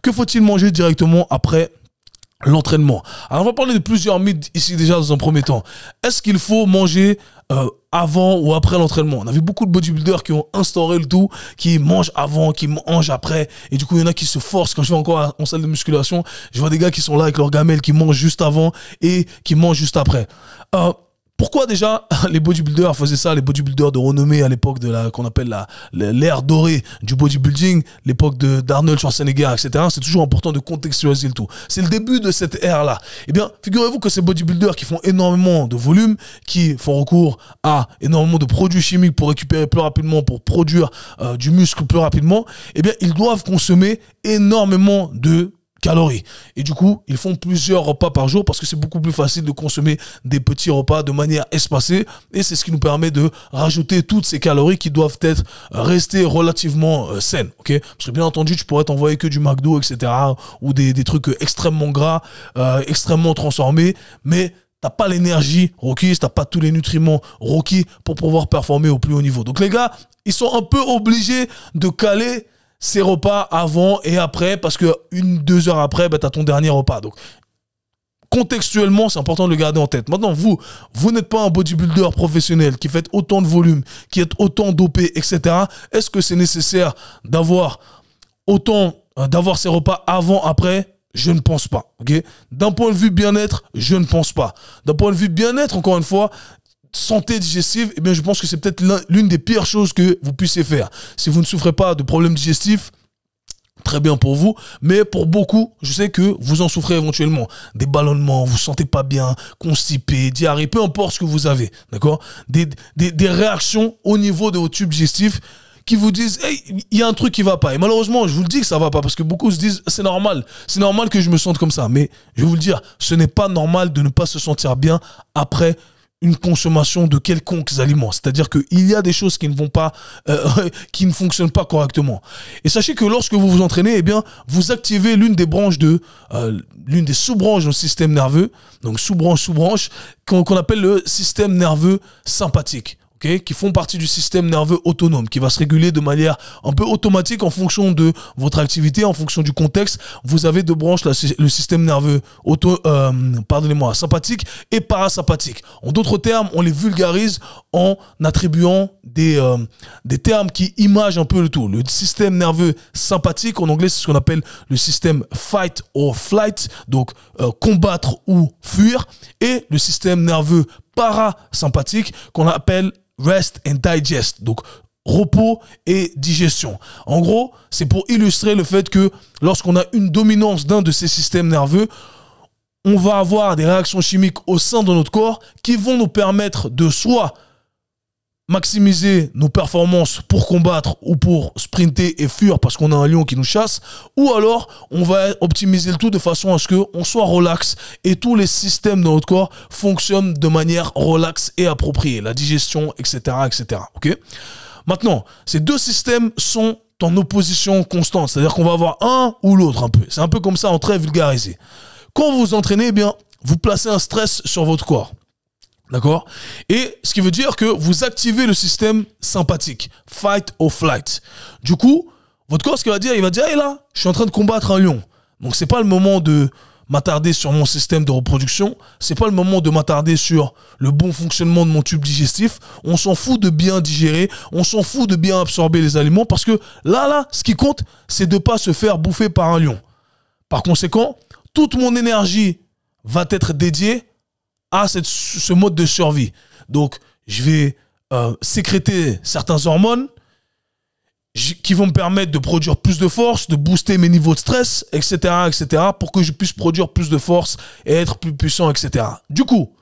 Que faut-il manger directement après l'entraînement? Alors on va parler de plusieurs mythes ici déjà dans un premier temps. Est-ce qu'il faut manger avant ou après l'entraînement? On a vu beaucoup de bodybuilders qui ont instauré le tout, qui mangent avant, qui mangent après. Et du coup, il y en a qui se forcent. Quand je vais encore en salle de musculation, je vois des gars qui sont là avec leur gamelle, qui mangent juste avant et qui mangent juste après. Pourquoi déjà les bodybuilders faisaient ça, les bodybuilders de renommée à l'époque de la qu'on appelle l'ère dorée du bodybuilding, l'époque d'Arnold Schwarzenegger, etc. C'est toujours important de contextualiser le tout. C'est le début de cette ère-là. Eh bien, figurez-vous que ces bodybuilders qui font énormément de volume, qui font recours à énormément de produits chimiques pour récupérer plus rapidement, pour produire du muscle plus rapidement, eh bien, ils doivent consommer énormément de calories. Et du coup, ils font plusieurs repas par jour parce que c'est beaucoup plus facile de consommer des petits repas de manière espacée et c'est ce qui nous permet de rajouter toutes ces calories qui doivent être rester relativement saines. Ok? Parce que bien entendu, tu pourrais t'envoyer que du McDo, etc. ou des trucs extrêmement gras, extrêmement transformés, mais t'as pas l'énergie requise, t'as pas tous les nutriments requis pour pouvoir performer au plus haut niveau. Donc les gars, ils sont un peu obligés de caler ces repas avant et après parce que 1-2 heures après, bah, tu as ton dernier repas. Donc, contextuellement, c'est important de le garder en tête. Maintenant, vous n'êtes pas un bodybuilder professionnel qui fait autant de volume, qui est autant dopé, etc. Est-ce que c'est nécessaire d'avoir ces repas avant, après? Je ne pense pas. Okay? D'un point de vue bien-être, je ne pense pas. D'un point de vue bien-être, encore une fois, santé digestive, eh bien, je pense que c'est peut-être l'une des pires choses que vous puissiez faire. Si vous ne souffrez pas de problèmes digestifs, très bien pour vous, mais pour beaucoup, je sais que vous en souffrez éventuellement. Des ballonnements, vous vous sentez pas bien, constipé, diarrhée, peu importe ce que vous avez, d'accord? Des réactions au niveau de vos tubes digestifs qui vous disent hey, il y a un truc qui va pas. Et malheureusement, je vous le dis que ça va pas parce que beaucoup se disent c'est normal que je me sente comme ça. Mais je vais vous le dire, ce n'est pas normal de ne pas se sentir bien après une consommation de quelconques aliments. C'est-à-dire qu'il y a des choses qui ne vont pas, qui ne fonctionnent pas correctement. Et sachez que lorsque vous vous entraînez, eh bien, vous activez l'une des branches l'une des sous-branches du système nerveux, donc sous-branche, qu'on appelle le système nerveux sympathique. Okay, qui font partie du système nerveux autonome, qui va se réguler de manière un peu automatique en fonction de votre activité, en fonction du contexte. Vous avez deux branches, le système nerveux sympathique et parasympathique. En d'autres termes, on les vulgarise en attribuant des termes qui imagent un peu le tout. Le système nerveux sympathique, en anglais, c'est ce qu'on appelle le système fight or flight, donc combattre ou fuir, et le système nerveux parasympathique qu'on appelle rest and digest, donc repos et digestion. En gros, c'est pour illustrer le fait que lorsqu'on a une dominance d'un de ces systèmes nerveux, on va avoir des réactions chimiques au sein de notre corps qui vont nous permettre de soit maximiser nos performances pour combattre ou pour sprinter et fuir parce qu'on a un lion qui nous chasse, ou alors on va optimiser le tout de façon à ce qu'on soit relax et tous les systèmes de notre corps fonctionnent de manière relaxe et appropriée, la digestion, etc. etc. Okay? Maintenant, ces deux systèmes sont en opposition constante, c'est-à-dire qu'on va avoir un ou l'autre un peu. C'est un peu comme ça en très vulgarisé. Quand vous vous entraînez, eh bien, vous placez un stress sur votre corps. D'accord? Et ce qui veut dire que vous activez le système sympathique, fight or flight. Du coup, votre corps, ce qu'il va dire, il va dire, hey là, je suis en train de combattre un lion. Donc, c'est pas le moment de m'attarder sur mon système de reproduction. C'est pas le moment de m'attarder sur le bon fonctionnement de mon tube digestif. On s'en fout de bien digérer. On s'en fout de bien absorber les aliments parce que là, ce qui compte, c'est de pas se faire bouffer par un lion. Par conséquent, toute mon énergie va être dédiée à ce mode de survie. Donc, je vais sécréter certaines hormones qui vont me permettre de produire plus de force, de booster mes niveaux de stress, etc., etc., pour que je puisse produire plus de force et être plus puissant, etc. Du coup,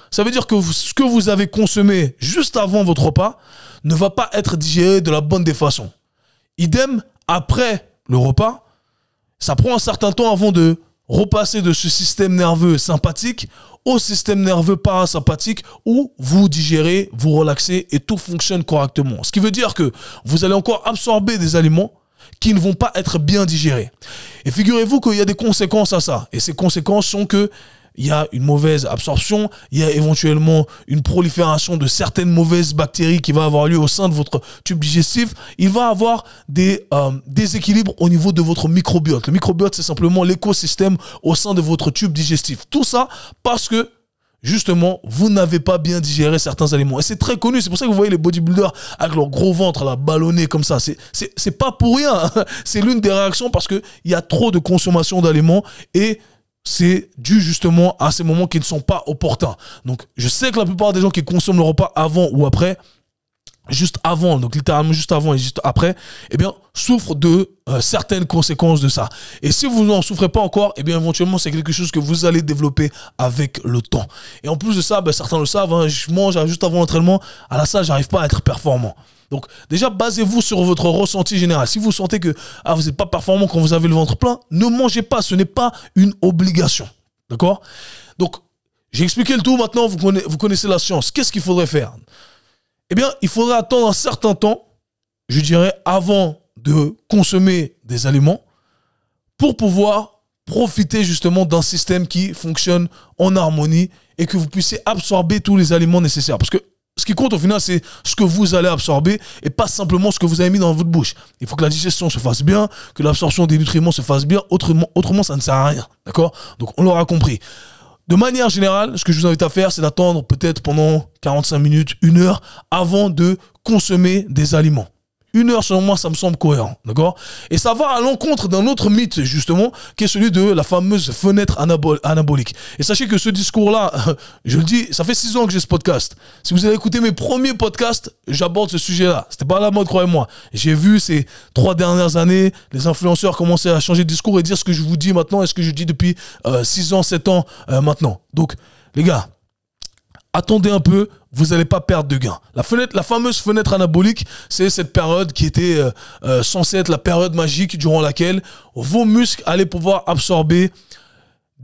ça veut dire que ce que vous avez consommé juste avant votre repas ne va pas être digéré de la bonne des façons. Idem, après le repas, ça prend un certain temps avant de repasser de ce système nerveux sympathique au système nerveux parasympathique où vous digérez, vous relaxez et tout fonctionne correctement. Ce qui veut dire que vous allez encore absorber des aliments qui ne vont pas être bien digérés. Et figurez-vous qu'il y a des conséquences à ça. Et ces conséquences sont que il y a une mauvaise absorption, il y a éventuellement une prolifération de certaines mauvaises bactéries qui va avoir lieu au sein de votre tube digestif. Il va avoir des déséquilibres au niveau de votre microbiote. Le microbiote, c'est simplement l'écosystème au sein de votre tube digestif. Tout ça parce que justement, vous n'avez pas bien digéré certains aliments. Et c'est très connu, c'est pour ça que vous voyez les bodybuilders avec leur gros ventre, là, ballonné comme ça. C'est pas pour rien, c'est l'une des réactions parce qu'il y a trop de consommation d'aliments et c'est dû justement à ces moments qui ne sont pas opportuns. Donc, je sais que la plupart des gens qui consomment le repas avant ou après, juste avant, donc littéralement juste avant et juste après, eh bien, souffrent de certaines conséquences de ça. Et si vous n'en souffrez pas encore, eh bien, éventuellement, c'est quelque chose que vous allez développer avec le temps. Et en plus de ça, ben, certains le savent, hein, je mange juste avant l'entraînement, à la salle, j'arrive pas à être performant. Donc, déjà, basez-vous sur votre ressenti général. Si vous sentez que vous n'êtes pas performant quand vous avez le ventre plein, ne mangez pas, ce n'est pas une obligation. D'accord? Donc, j'ai expliqué le tout, maintenant, vous connaissez la science. Qu'est-ce qu'il faudrait faire? Eh bien, il faudrait attendre un certain temps, je dirais, avant de consommer des aliments pour pouvoir profiter justement d'un système qui fonctionne en harmonie et que vous puissiez absorber tous les aliments nécessaires. Parce que ce qui compte au final, c'est ce que vous allez absorber et pas simplement ce que vous avez mis dans votre bouche. Il faut que la digestion se fasse bien, que l'absorption des nutriments se fasse bien, autrement ça ne sert à rien. D'accord? Donc, on l'aura compris. De manière générale, ce que je vous invite à faire, c'est d'attendre peut-être pendant 45 minutes, 1 heure, avant de consommer des aliments. 1 heure, selon moi, ça me semble cohérent, d'accord? Et ça va à l'encontre d'un autre mythe, justement, qui est celui de la fameuse fenêtre anabolique. Et sachez que ce discours-là, je le dis, ça fait 6 ans que j'ai ce podcast. Si vous avez écouté mes premiers podcasts, j'aborde ce sujet-là. C'était pas à la mode, croyez-moi. J'ai vu ces 3 dernières années, les influenceurs commencer à changer de discours et dire ce que je vous dis maintenant et ce que je dis depuis 6 ans, 7 ans maintenant. Donc, les gars, attendez un peu, vous n'allez pas perdre de gain. La fameuse fenêtre anabolique, c'est cette période qui était censée être la période magique durant laquelle vos muscles allaient pouvoir absorber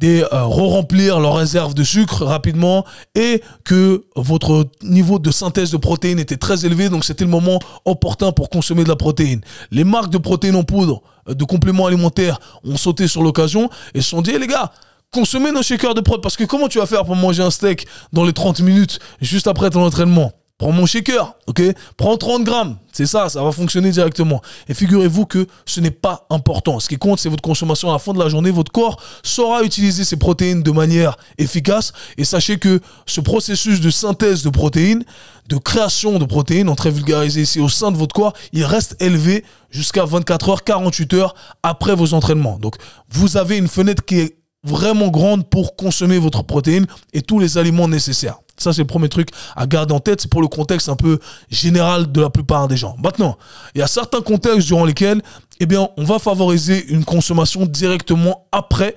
re-remplir leurs réserves de sucre rapidement et que votre niveau de synthèse de protéines était très élevé, donc c'était le moment opportun pour consommer de la protéine. Les marques de protéines en poudre, de compléments alimentaires ont sauté sur l'occasion et se sont dit, les gars, consommez nos shakers de prod, parce que comment tu vas faire pour manger un steak dans les 30 minutes juste après ton entraînement? Prends mon shaker, ok? Prends 30 grammes, c'est ça, ça va fonctionner directement. Et figurez-vous que ce n'est pas important. Ce qui compte, c'est votre consommation à la fin de la journée. Votre corps saura utiliser ces protéines de manière efficace. Et sachez que ce processus de synthèse de protéines, de création de protéines, en très vulgarisé ici au sein de votre corps, il reste élevé jusqu'à 24 heures, 48 heures après vos entraînements. Donc, vous avez une fenêtre qui est vraiment grande pour consommer votre protéine et tous les aliments nécessaires. Ça, c'est le premier truc à garder en tête. C'est pour le contexte un peu général de la plupart des gens. Maintenant, il y a certains contextes durant lesquels, eh bien, on va favoriser une consommation directement après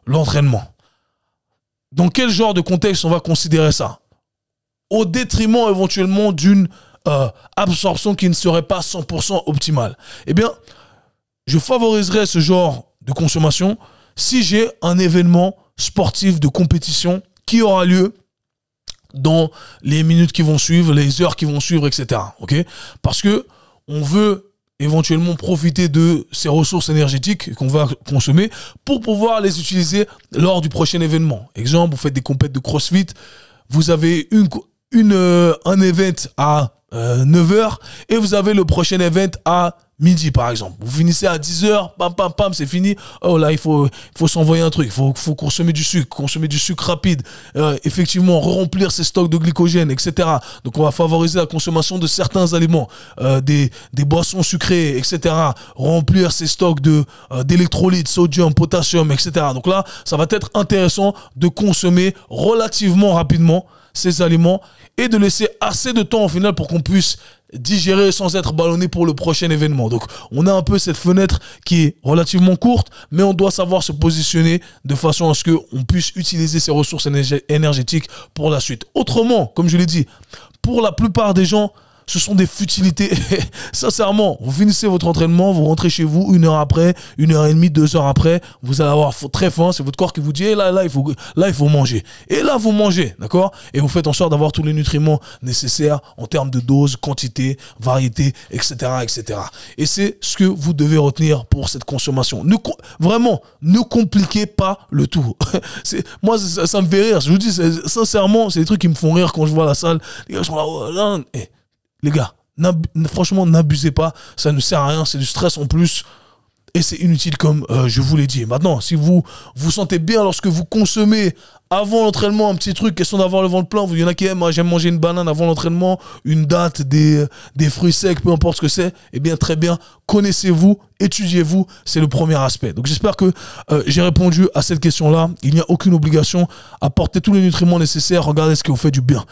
l'entraînement. Dans quel genre de contexte on va considérer ça? Au détriment éventuellement d'une absorption qui ne serait pas 100% optimale. Eh bien, je favoriserais ce genre de consommation si j'ai un événement sportif de compétition qui aura lieu dans les minutes qui vont suivre, les heures qui vont suivre, etc. Okay? Parce que on veut éventuellement profiter de ces ressources énergétiques qu'on va consommer pour pouvoir les utiliser lors du prochain événement. Exemple, vous faites des compètes de CrossFit, vous avez un event à 9h et vous avez le prochain event à midi par exemple. Vous finissez à 10h, pam pam pam, c'est fini. Oh là, il faut s'envoyer un truc, il faut consommer du sucre rapide, effectivement remplir ses stocks de glycogène, etc. Donc on va favoriser la consommation de certains aliments, des boissons sucrées, etc. Remplir ses stocks d'électrolytes, sodium, potassium, etc. Donc là, ça va être intéressant de consommer relativement rapidement ces aliments et de laisser assez de temps au final pour qu'on puisse digérer sans être ballonné pour le prochain événement. Donc on a un peu cette fenêtre qui est relativement courte, mais on doit savoir se positionner de façon à ce qu'on puisse utiliser ces ressources énergétiques pour la suite. Autrement, comme je l'ai dit, pour la plupart des gens, ce sont des futilités. Sincèrement, vous finissez votre entraînement, vous rentrez chez vous 1 heure après, 1h30, 2 heures après, vous allez avoir très faim, c'est votre corps qui vous dit, là, il faut manger. Et là, vous mangez, d'accord? Et vous faites en sorte d'avoir tous les nutriments nécessaires en termes de dose, quantité, variété, etc., etc. Et c'est ce que vous devez retenir pour cette consommation. Vraiment, ne compliquez pas le tout. Moi, ça me fait rire. Je vous dis, sincèrement, c'est des trucs qui me font rire quand je vois la salle. Les gars sont là, oh, là. Les gars, franchement, n'abusez pas. Ça ne sert à rien. C'est du stress en plus. Et c'est inutile comme je vous l'ai dit. Maintenant, si vous vous sentez bien lorsque vous consommez avant l'entraînement un petit truc, question d'avoir le ventre plein, il y en a qui aiment, moi j'aime manger une banane avant l'entraînement, une date, des fruits secs, peu importe ce que c'est, eh bien très bien, connaissez-vous, étudiez-vous, c'est le premier aspect. Donc j'espère que j'ai répondu à cette question-là. Il n'y a aucune obligation, apportez tous les nutriments nécessaires, regardez ce qui vous fait du bien.